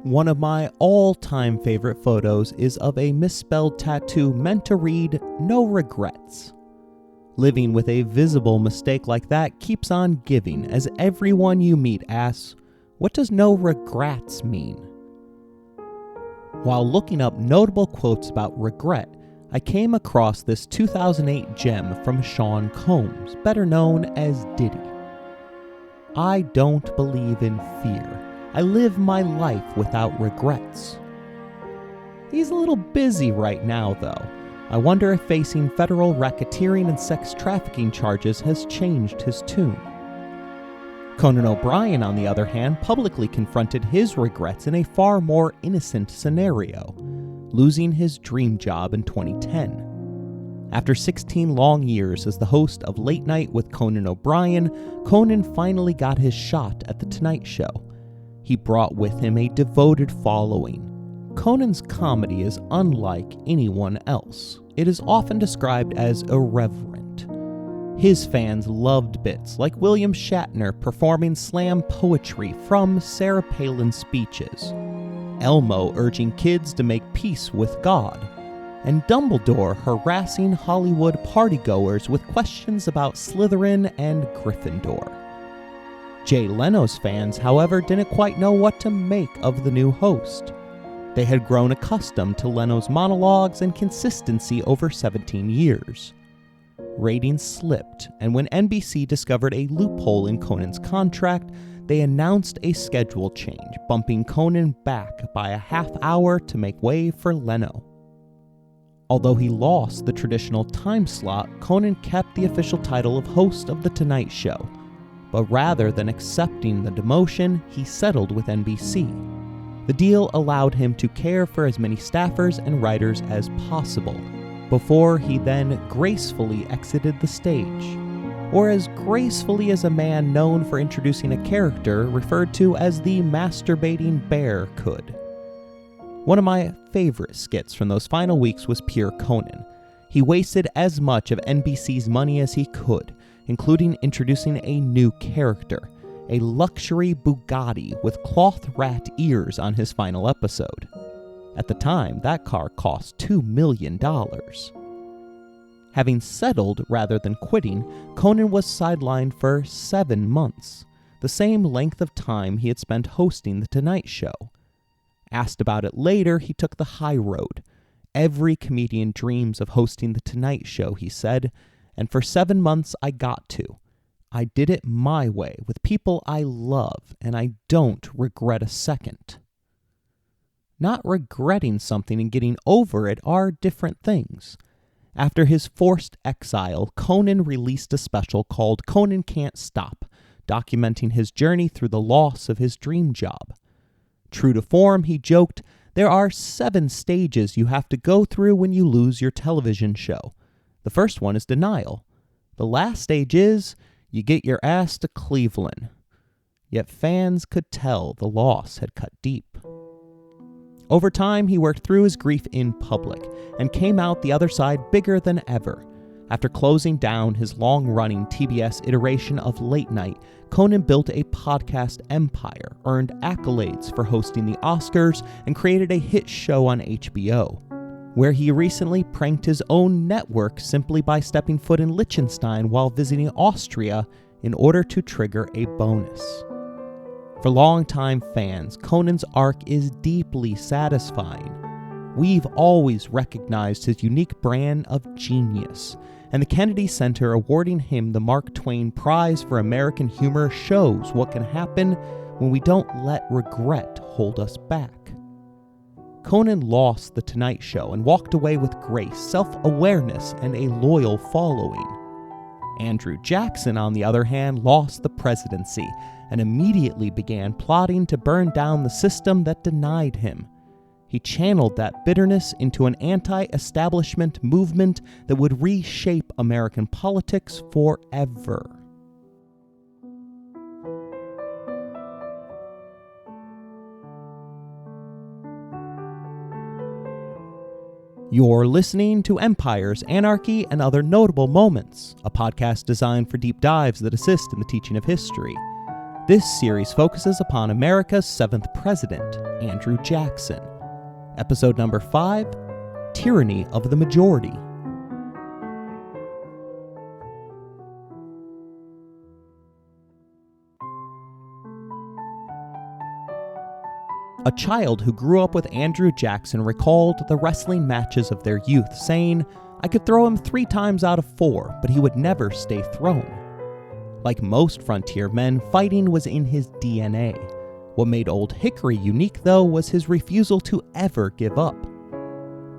One of my all-time favorite photos is of a misspelled tattoo meant to read, "No regrets." Living with a visible mistake like that keeps on giving, as everyone you meet asks, "What does no regrets mean?" While looking up notable quotes about regret, I came across this 2008 gem from Sean Combs, better known as Diddy. "I don't believe in fear. I live my life without regrets." He's a little busy right now, though. I wonder if facing federal racketeering and sex trafficking charges has changed his tune. Conan O'Brien, on the other hand, publicly confronted his regrets in a far more innocent scenario, losing his dream job in 2010. After 16 long years as the host of Late Night with Conan O'Brien, Conan finally got his shot at The Tonight Show. He brought with him a devoted following. Conan's comedy is unlike anyone else. It is often described as irreverent. His fans loved bits like William Shatner performing slam poetry from Sarah Palin's speeches, Elmo urging kids to make peace with God, and Dumbledore harassing Hollywood partygoers with questions about Slytherin and Gryffindor. Jay Leno's fans, however, didn't quite know what to make of the new host. They had grown accustomed to Leno's monologues and consistency over 17 years. Ratings slipped, and when NBC discovered a loophole in Conan's contract, they announced a schedule change, bumping Conan back by a half hour to make way for Leno. Although he lost the traditional time slot, Conan kept the official title of host of The Tonight Show. But rather than accepting the demotion, he settled with NBC. The deal allowed him to care for as many staffers and writers as possible, before he then gracefully exited the stage. Or as gracefully as a man known for introducing a character referred to as the masturbating bear could. One of my favorite skits from those final weeks was pure Conan. He wasted as much of NBC's money as he could, including introducing a new character, a luxury Bugatti with cloth rat ears on his final episode. At the time, that car cost $2 million. Having settled rather than quitting, Conan was sidelined for 7 months, the same length of time he had spent hosting The Tonight Show. Asked about it later, he took the high road. "Every comedian dreams of hosting The Tonight Show," he said, "and for 7 months I got to. I did it my way, with people I love, and I don't regret a second." Not regretting something and getting over it are different things. After his forced exile, Conan released a special called Conan Can't Stop, documenting his journey through the loss of his dream job. True to form, he joked, "There are 7 stages you have to go through when you lose your television show. The first one is denial. The last stage is you get your ass to Cleveland." Yet fans could tell the loss had cut deep. Over time, he worked through his grief in public and came out the other side bigger than ever. After closing down his long-running TBS iteration of Late Night, Conan built a podcast empire, earned accolades for hosting the Oscars, and created a hit show on HBO, where he recently pranked his own network simply by stepping foot in Liechtenstein while visiting Austria in order to trigger a bonus. For longtime fans, Conan's arc is deeply satisfying. We've always recognized his unique brand of genius, and the Kennedy Center awarding him the Mark Twain Prize for American Humor shows what can happen when we don't let regret hold us back. Conan lost The Tonight Show and walked away with grace, self-awareness, and a loyal following. Andrew Jackson, on the other hand, lost the presidency and immediately began plotting to burn down the system that denied him. He channeled that bitterness into an anti-establishment movement that would reshape American politics forever. You're listening to Empires, Anarchy, and Other Notable Moments, a podcast designed for deep dives that assist in the teaching of history. This series focuses upon America's 7th president, Andrew Jackson. Episode number 5, Tyranny of the Majority. A child who grew up with Andrew Jackson recalled the wrestling matches of their youth, saying, "I could throw him 3 times out of 4, but he would never stay thrown." Like most frontier men, fighting was in his DNA. What made Old Hickory unique, though, was his refusal to ever give up.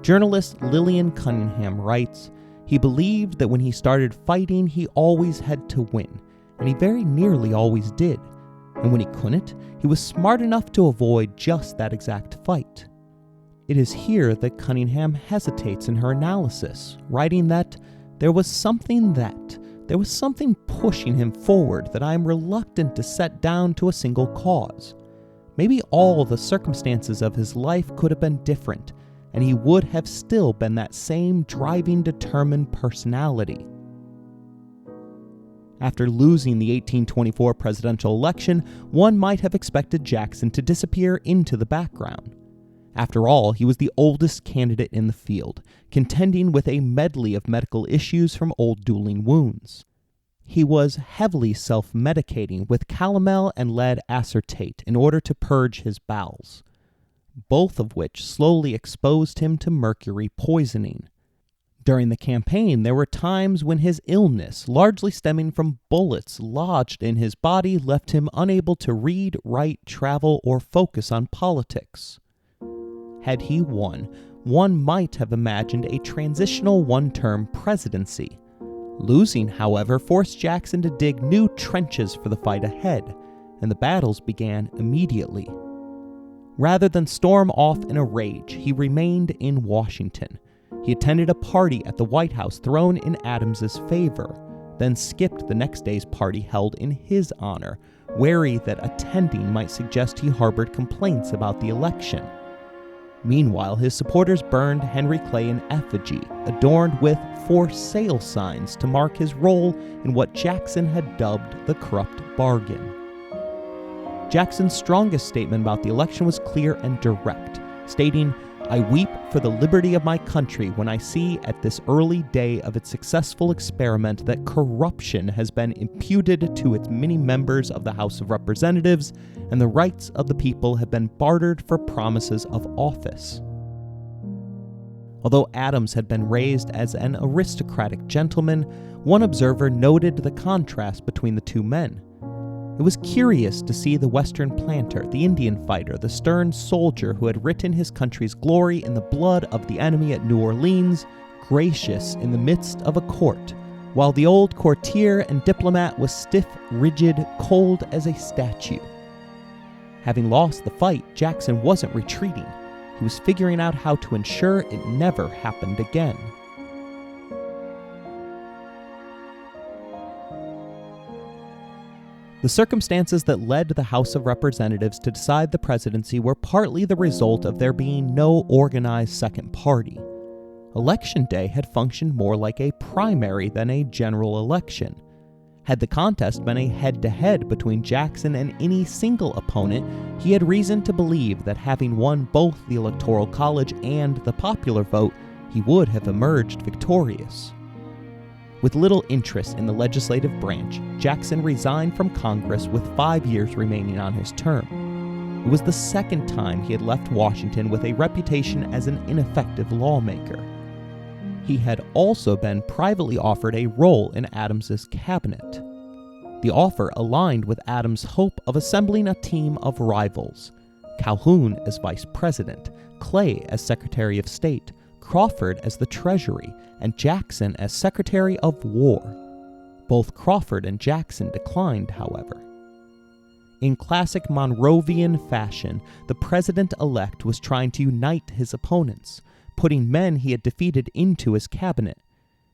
Journalist Lillian Cunningham writes, "He believed that when he started fighting, he always had to win, and he very nearly always did. And when he couldn't, he was smart enough to avoid just that exact fight." It is here that Cunningham hesitates in her analysis, writing that there was something pushing him forward that I am reluctant to set down to a single cause. Maybe all the circumstances of his life could have been different, and he would have still been that same driving, determined personality. After losing the 1824 presidential election, one might have expected Jackson to disappear into the background. After all, he was the oldest candidate in the field, contending with a medley of medical issues from old dueling wounds. He was heavily self-medicating with calomel and lead acetate in order to purge his bowels, both of which slowly exposed him to mercury poisoning. During the campaign, there were times when his illness, largely stemming from bullets lodged in his body, left him unable to read, write, travel, or focus on politics. Had he won, one might have imagined a transitional one-term presidency. Losing, however, forced Jackson to dig new trenches for the fight ahead, and the battles began immediately. Rather than storm off in a rage, he remained in Washington. He attended a party at the White House thrown in Adams's favor, then skipped the next day's party held in his honor, wary that attending might suggest he harbored complaints about the election. Meanwhile, his supporters burned Henry Clay in effigy, adorned with "for sale" signs to mark his role in what Jackson had dubbed the corrupt bargain. Jackson's strongest statement about the election was clear and direct, stating, "I weep for the liberty of my country when I see at this early day of its successful experiment that corruption has been imputed to its many members of the House of Representatives, and the rights of the people have been bartered for promises of office." Although Adams had been raised as an aristocratic gentleman, one observer noted the contrast between the two men. It was curious to see the Western planter, the Indian fighter, the stern soldier who had written his country's glory in the blood of the enemy at New Orleans, gracious in the midst of a court, while the old courtier and diplomat was stiff, rigid, cold as a statue. Having lost the fight, Jackson wasn't retreating. He was figuring out how to ensure it never happened again. The circumstances that led the House of Representatives to decide the presidency were partly the result of there being no organized second party. Election day had functioned more like a primary than a general election. Had the contest been a head-to-head between Jackson and any single opponent, he had reason to believe that having won both the Electoral College and the popular vote, he would have emerged victorious. With little interest in the legislative branch, Jackson resigned from Congress with 5 years remaining on his term. It was the second time he had left Washington with a reputation as an ineffective lawmaker. He had also been privately offered a role in Adams's cabinet. The offer aligned with Adams' hope of assembling a team of rivals: Calhoun as vice president, Clay as Secretary of State, Crawford as the Treasury, and Jackson as Secretary of War. Both Crawford and Jackson declined, however. In classic Monrovian fashion, the president-elect was trying to unite his opponents, putting men he had defeated into his cabinet.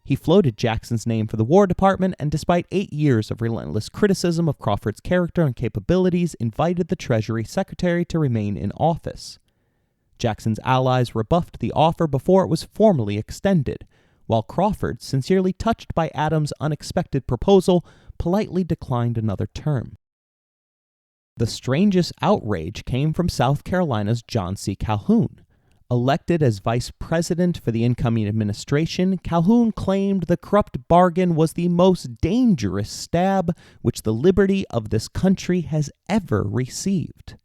He floated Jackson's name for the War Department, and despite 8 years of relentless criticism of Crawford's character and capabilities, invited the Treasury Secretary to remain in office. Jackson's allies rebuffed the offer before it was formally extended, while Crawford, sincerely touched by Adams' unexpected proposal, politely declined another term. The strangest outrage came from South Carolina's John C. Calhoun. Elected as vice president for the incoming administration, Calhoun claimed the corrupt bargain was the most dangerous stab which the liberty of this country has ever received.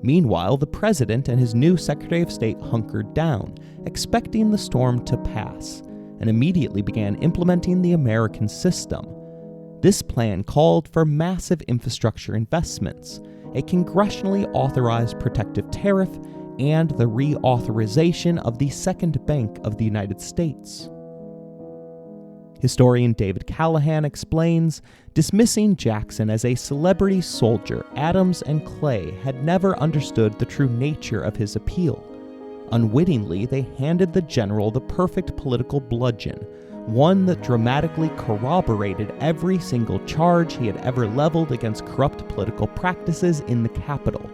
Meanwhile, the president and his new Secretary of State hunkered down, expecting the storm to pass, and immediately began implementing the American system. This plan called for massive infrastructure investments, a congressionally authorized protective tariff, and the reauthorization of the Second Bank of the United States. Historian David Callahan explains, dismissing Jackson as a celebrity soldier, Adams and Clay had never understood the true nature of his appeal. Unwittingly, they handed the general the perfect political bludgeon, one that dramatically corroborated every single charge he had ever leveled against corrupt political practices in the Capitol,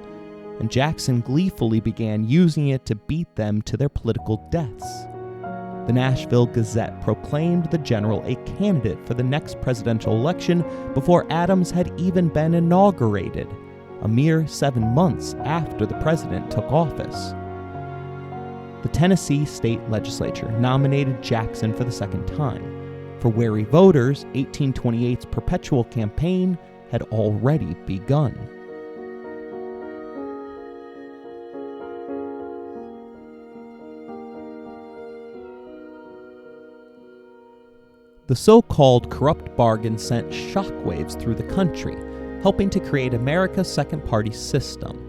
and Jackson gleefully began using it to beat them to their political deaths. The Nashville Gazette proclaimed the general a candidate for the next presidential election before Adams had even been inaugurated, a mere 7 months after the president took office. The Tennessee state legislature nominated Jackson for the second time. For wary voters, 1828's perpetual campaign had already begun. The so-called corrupt bargain sent shockwaves through the country, helping to create America's second-party system.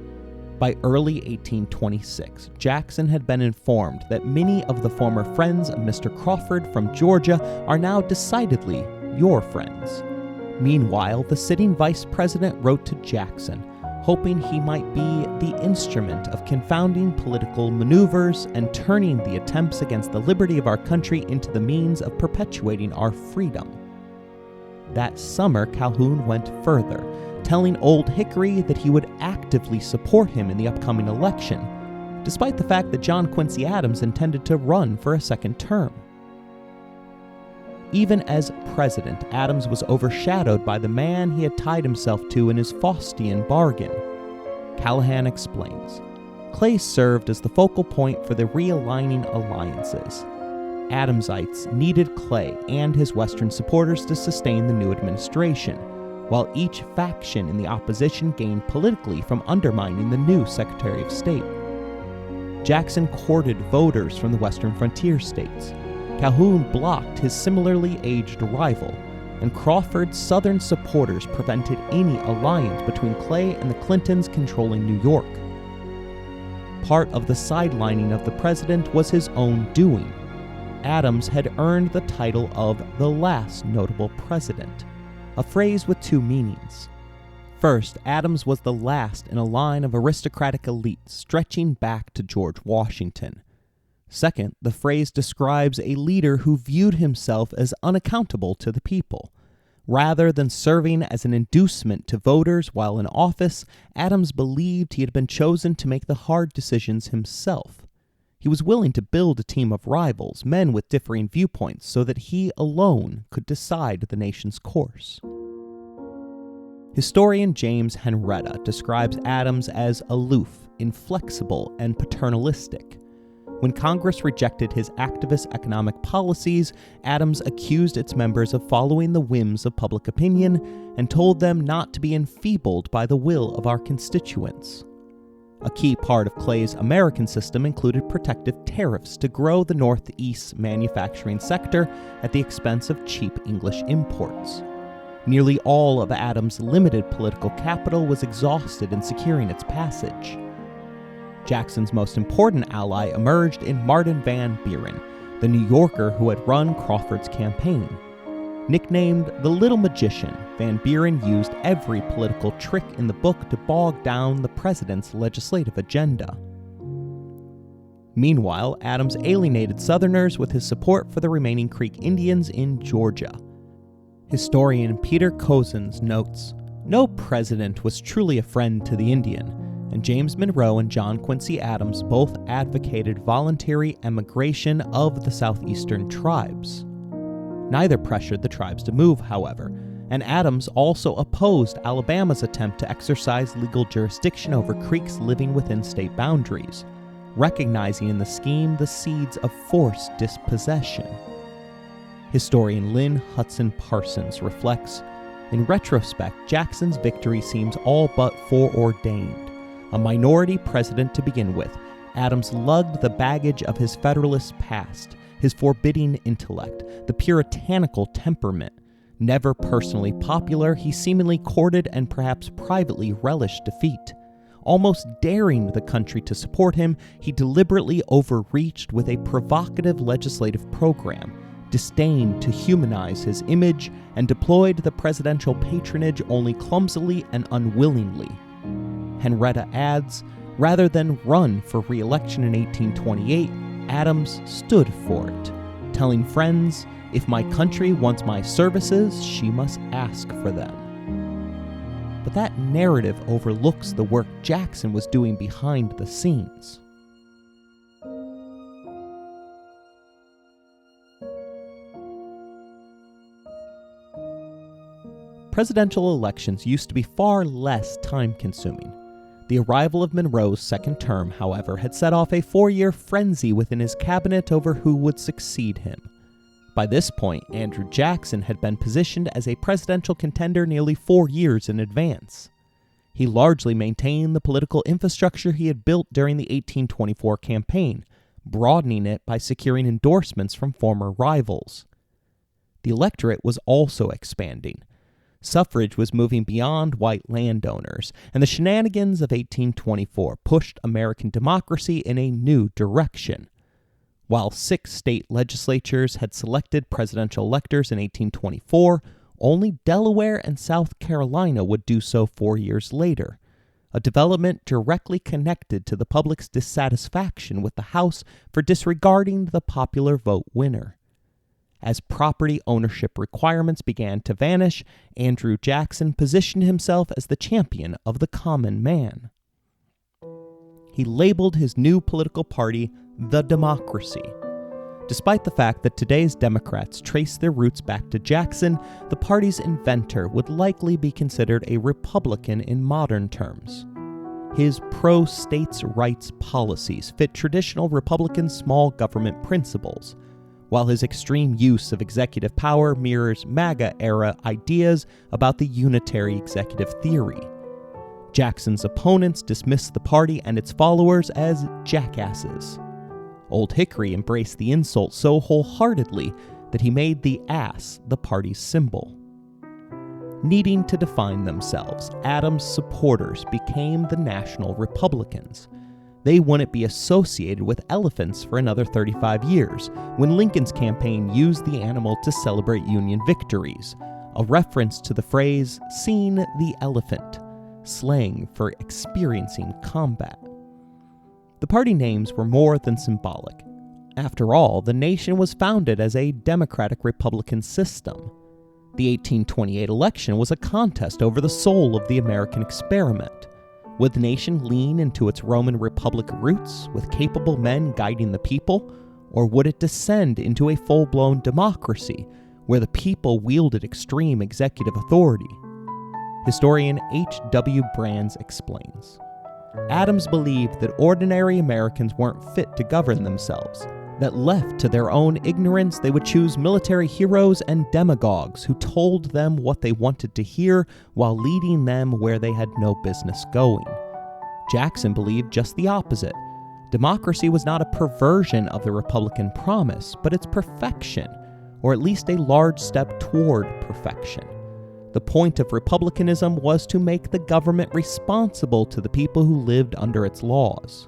By early 1826, Jackson had been informed that many of the former friends of Mr. Crawford from Georgia are now decidedly your friends. Meanwhile, the sitting vice president wrote to Jackson, hoping he might be the instrument of confounding political maneuvers and turning the attempts against the liberty of our country into the means of perpetuating our freedom. That summer, Calhoun went further, telling Old Hickory that he would actively support him in the upcoming election, despite the fact that John Quincy Adams intended to run for a second term. Even as president, Adams was overshadowed by the man he had tied himself to in his Faustian bargain. Callahan explains, Clay served as the focal point for the realigning alliances. Adamsites needed Clay and his Western supporters to sustain the new administration, while each faction in the opposition gained politically from undermining the new Secretary of State. Jackson courted voters from the western frontier states. Calhoun blocked his similarly aged rival, and Crawford's Southern supporters prevented any alliance between Clay and the Clintons controlling New York. Part of the sidelining of the president was his own doing. Adams had earned the title of the last notable president, a phrase with two meanings. First, Adams was the last in a line of aristocratic elite stretching back to George Washington. Second, the phrase describes a leader who viewed himself as unaccountable to the people. Rather than serving as an inducement to voters while in office, Adams believed he had been chosen to make the hard decisions himself. He was willing to build a team of rivals, men with differing viewpoints, so that he alone could decide the nation's course. Historian James Henretta describes Adams as aloof, inflexible, and paternalistic. When Congress rejected his activist economic policies, Adams accused its members of following the whims of public opinion and told them not to be enfeebled by the will of our constituents. A key part of Clay's American system included protective tariffs to grow the Northeast's manufacturing sector at the expense of cheap English imports. Nearly all of Adams' limited political capital was exhausted in securing its passage. Jackson's most important ally emerged in Martin Van Buren, the New Yorker who had run Crawford's campaign. Nicknamed the Little Magician, Van Buren used every political trick in the book to bog down the president's legislative agenda. Meanwhile, Adams alienated Southerners with his support for the remaining Creek Indians in Georgia. Historian Peter Cozens notes, "No president was truly a friend to the Indian, and James Monroe and John Quincy Adams both advocated voluntary emigration of the southeastern tribes. Neither pressured the tribes to move, however, and Adams also opposed Alabama's attempt to exercise legal jurisdiction over Creeks living within state boundaries, recognizing in the scheme the seeds of forced dispossession. Historian Lynn Hudson Parsons reflects, in retrospect, Jackson's victory seems all but foreordained. A minority president to begin with, Adams lugged the baggage of his Federalist past, his forbidding intellect, the puritanical temperament. Never personally popular, he seemingly courted and perhaps privately relished defeat. Almost daring the country to support him, he deliberately overreached with a provocative legislative program, disdained to humanize his image, and deployed the presidential patronage only clumsily and unwillingly. Henrietta adds, rather than run for re-election in 1828, Adams stood for it, telling friends, "If my country wants my services, she must ask for them." But that narrative overlooks the work Jackson was doing behind the scenes. Presidential elections used to be far less time-consuming. The arrival of Monroe's second term, however, had set off a 4-year frenzy within his cabinet over who would succeed him. By this point, Andrew Jackson had been positioned as a presidential contender nearly 4 years in advance. He largely maintained the political infrastructure he had built during the 1824 campaign, broadening it by securing endorsements from former rivals. The electorate was also expanding. Suffrage was moving beyond white landowners, and the shenanigans of 1824 pushed American democracy in a new direction. While 6 state legislatures had selected presidential electors in 1824, only Delaware and South Carolina would do so 4 years later, a development directly connected to the public's dissatisfaction with the House for disregarding the popular vote winner. As property ownership requirements began to vanish, Andrew Jackson positioned himself as the champion of the common man. He labeled his new political party the Democracy. Despite the fact that today's Democrats trace their roots back to Jackson, the party's inventor would likely be considered a Republican in modern terms. His pro-states' rights policies fit traditional Republican small government principles, while his extreme use of executive power mirrors MAGA-era ideas about the unitary executive theory. Jackson's opponents dismissed the party and its followers as jackasses. Old Hickory embraced the insult so wholeheartedly that he made the ass the party's symbol. Needing to define themselves, Adams' supporters became the National Republicans. They wouldn't be associated with elephants for another 35 years, when Lincoln's campaign used the animal to celebrate Union victories, a reference to the phrase, "seeing the elephant," slang for experiencing combat. The party names were more than symbolic. After all, the nation was founded as a democratic-republican system. The 1828 election was a contest over the soul of the American experiment. Would the nation lean into its Roman Republic roots, with capable men guiding the people, or would it descend into a full-blown democracy, where the people wielded extreme executive authority? Historian H.W. Brands explains, Adams believed that ordinary Americans weren't fit to govern themselves, that left to their own ignorance they would choose military heroes and demagogues who told them what they wanted to hear while leading them where they had no business going. Jackson believed just the opposite. Democracy was not a perversion of the Republican promise, but its perfection, or at least a large step toward perfection. The point of republicanism was to make the government responsible to the people who lived under its laws.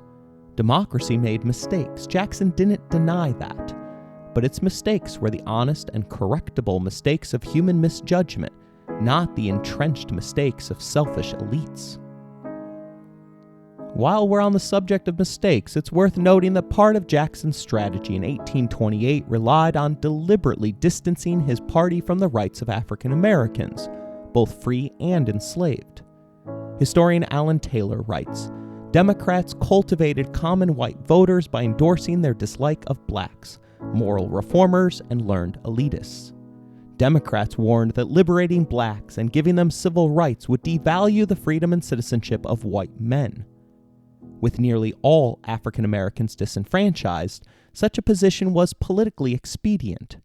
Democracy made mistakes. Jackson didn't deny that. But its mistakes were the honest and correctable mistakes of human misjudgment, not the entrenched mistakes of selfish elites. While we're on the subject of mistakes, it's worth noting that part of Jackson's strategy in 1828 relied on deliberately distancing his party from the rights of African Americans, both free and enslaved. Historian Alan Taylor writes, Democrats cultivated common white voters by endorsing their dislike of blacks, moral reformers, and learned elitists. Democrats warned that liberating blacks and giving them civil rights would devalue the freedom and citizenship of white men. With nearly all African Americans disenfranchised, such a position was politically expedient.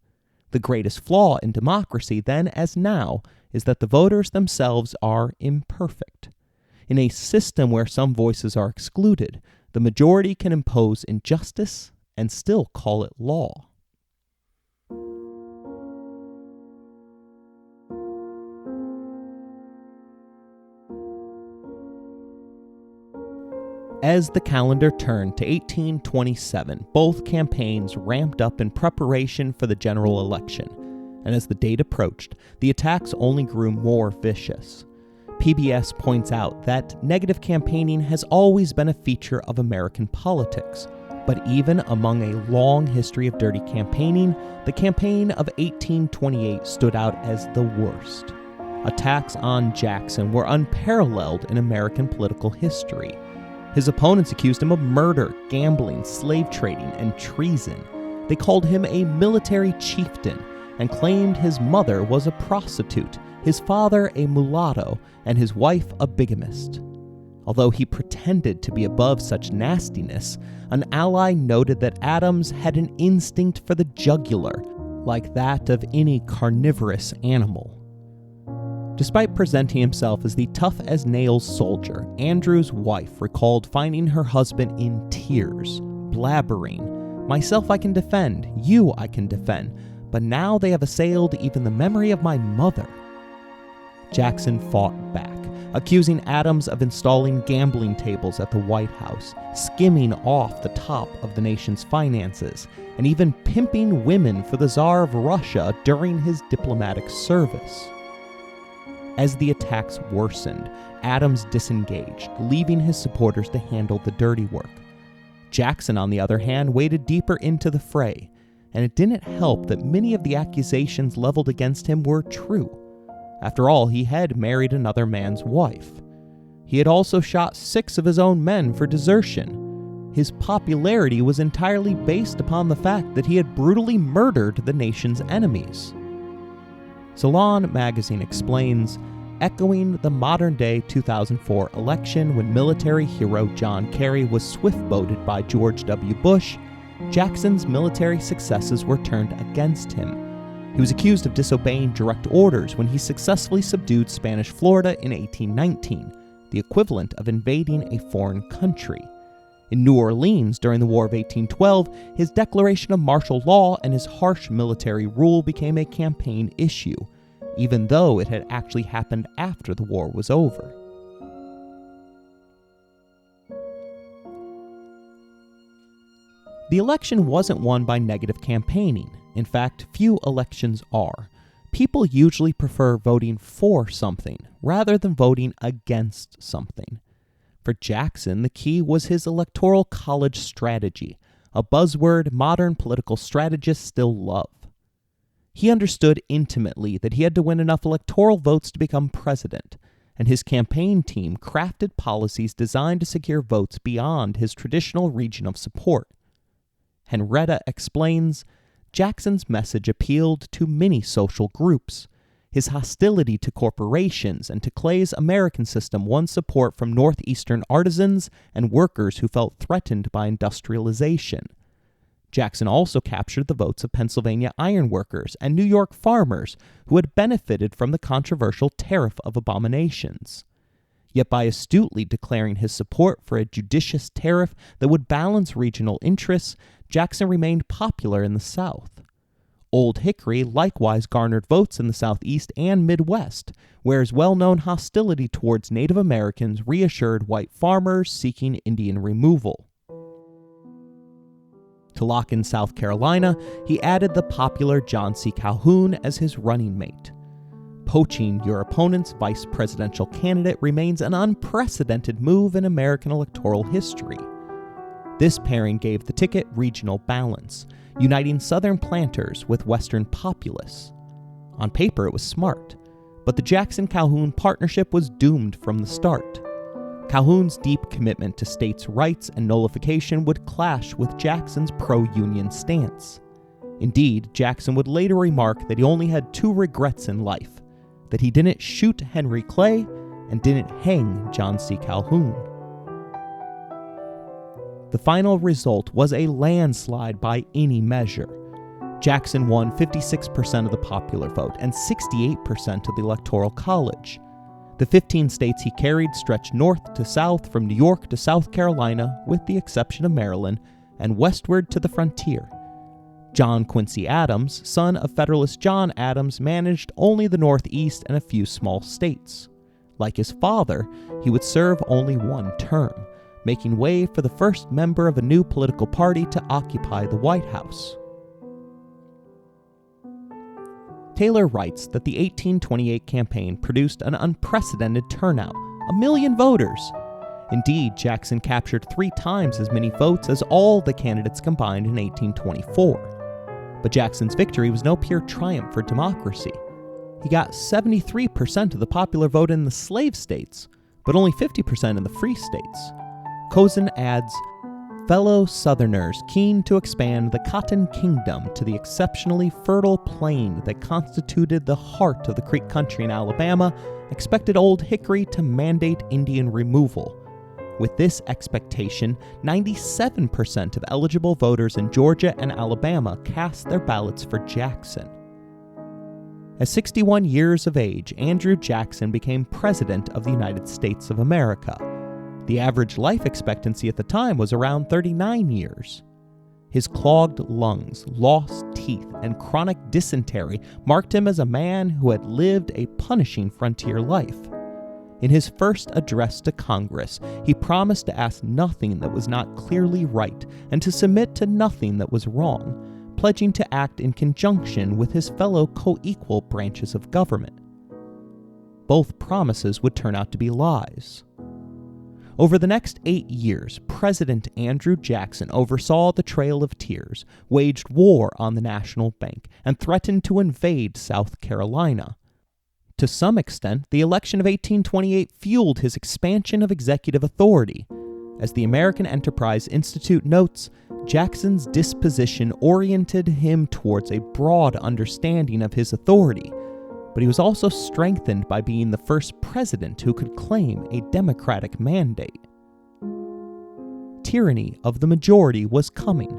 The greatest flaw in democracy, then as now, is that the voters themselves are imperfect. In a system where some voices are excluded, the majority can impose injustice and still call it law. As the calendar turned to 1827, both campaigns ramped up in preparation for the general election, and as the date approached, the attacks only grew more vicious. PBS points out that negative campaigning has always been a feature of American politics, but even among a long history of dirty campaigning, the campaign of 1828 stood out as the worst. Attacks on Jackson were unparalleled in American political history. His opponents accused him of murder, gambling, slave trading, and treason. They called him a military chieftain and claimed his mother was a prostitute, his father a mulatto, and his wife a bigamist. Although he pretended to be above such nastiness, an ally noted that Adams had an instinct for the jugular, like that of any carnivorous animal. Despite presenting himself as the tough-as-nails soldier, Andrew's wife recalled finding her husband in tears, blabbering, "Myself I can defend, you I can defend, but now they have assailed even the memory of my mother." Jackson fought back, accusing Adams of installing gambling tables at the White House, skimming off the top of the nation's finances, and even pimping women for the Tsar of Russia during his diplomatic service. As the attacks worsened, Adams disengaged, leaving his supporters to handle the dirty work. Jackson, on the other hand, waded deeper into the fray, and it didn't help that many of the accusations leveled against him were true. After all, he had married another man's wife. He had also shot 6 of his own men for desertion. His popularity was entirely based upon the fact that he had brutally murdered the nation's enemies. Salon magazine explains, echoing the modern-day 2004 election when military hero John Kerry was swift-boated by George W. Bush, Jackson's military successes were turned against him. He was accused of disobeying direct orders when he successfully subdued Spanish Florida in 1819, the equivalent of invading a foreign country. In New Orleans during the War of 1812, his declaration of martial law and his harsh military rule became a campaign issue, even though it had actually happened after the war was over. The election wasn't won by negative campaigning. In fact, few elections are. People usually prefer voting for something rather than voting against something. For Jackson, the key was his electoral college strategy, a buzzword modern political strategists still love. He understood intimately that he had to win enough electoral votes to become president, and his campaign team crafted policies designed to secure votes beyond his traditional region of support. Henrietta explains, Jackson's message appealed to many social groups. His hostility to corporations and to Clay's American system won support from Northeastern artisans and workers who felt threatened by industrialization. Jackson also captured the votes of Pennsylvania ironworkers and New York farmers who had benefited from the controversial Tariff of Abominations. Yet by astutely declaring his support for a judicious tariff that would balance regional interests, Jackson remained popular in the South. Old Hickory likewise garnered votes in the Southeast and Midwest, where his well-known hostility towards Native Americans reassured white farmers seeking Indian removal. To lock in South Carolina, he added the popular John C. Calhoun as his running mate. Poaching your opponent's vice presidential candidate remains an unprecedented move in American electoral history. This pairing gave the ticket regional balance, uniting Southern planters with Western populists. On paper, it was smart, but the Jackson-Calhoun partnership was doomed from the start. Calhoun's deep commitment to states' rights and nullification would clash with Jackson's pro-union stance. Indeed, Jackson would later remark that he only had 2 regrets in life: that he didn't shoot Henry Clay and didn't hang John C. Calhoun. The final result was a landslide by any measure. Jackson won 56% of the popular vote and 68% of the Electoral College. The 15 states he carried stretched north to south from New York to South Carolina, with the exception of Maryland, and westward to the frontier. John Quincy Adams, son of Federalist John Adams, managed only the Northeast and a few small states. Like his father, he would serve only 1 term, making way for the first member of a new political party to occupy the White House. Taylor writes that the 1828 campaign produced an unprecedented turnout, 1 million voters. Indeed, Jackson captured 3 times as many votes as all the candidates combined in 1824. But Jackson's victory was no pure triumph for democracy. He got 73% of the popular vote in the slave states, but only 50% in the free states. Cozen adds, fellow Southerners keen to expand the Cotton Kingdom to the exceptionally fertile plain that constituted the heart of the Creek Country in Alabama expected Old Hickory to mandate Indian removal. With this expectation, 97% of eligible voters in Georgia and Alabama cast their ballots for Jackson. At 61 years of age, Andrew Jackson became President of the United States of America. The average life expectancy at the time was around 39 years. His clogged lungs, lost teeth, and chronic dysentery marked him as a man who had lived a punishing frontier life. In his first address to Congress, he promised to ask nothing that was not clearly right and to submit to nothing that was wrong, pledging to act in conjunction with his fellow co-equal branches of government. Both promises would turn out to be lies. Over the next 8 years, President Andrew Jackson oversaw the Trail of Tears, waged war on the National Bank, and threatened to invade South Carolina. To some extent, the election of 1828 fueled his expansion of executive authority. As the American Enterprise Institute notes, Jackson's disposition oriented him towards a broad understanding of his authority, but he was also strengthened by being the first president who could claim a democratic mandate. Tyranny of the majority was coming.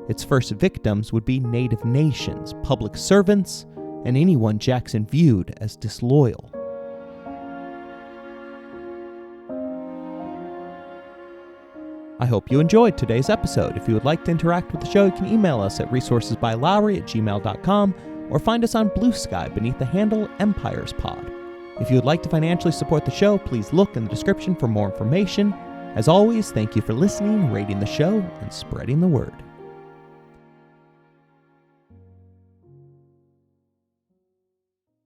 Its first victims would be native nations, public servants, and anyone Jackson viewed as disloyal. I hope you enjoyed today's episode. If you would like to interact with the show, you can email us at resourcesbylowery@gmail.com or find us on Bluesky beneath the handle EmpiresPod. If you would like to financially support the show, please look in the description for more information. As always, thank you for listening, rating the show, and spreading the word.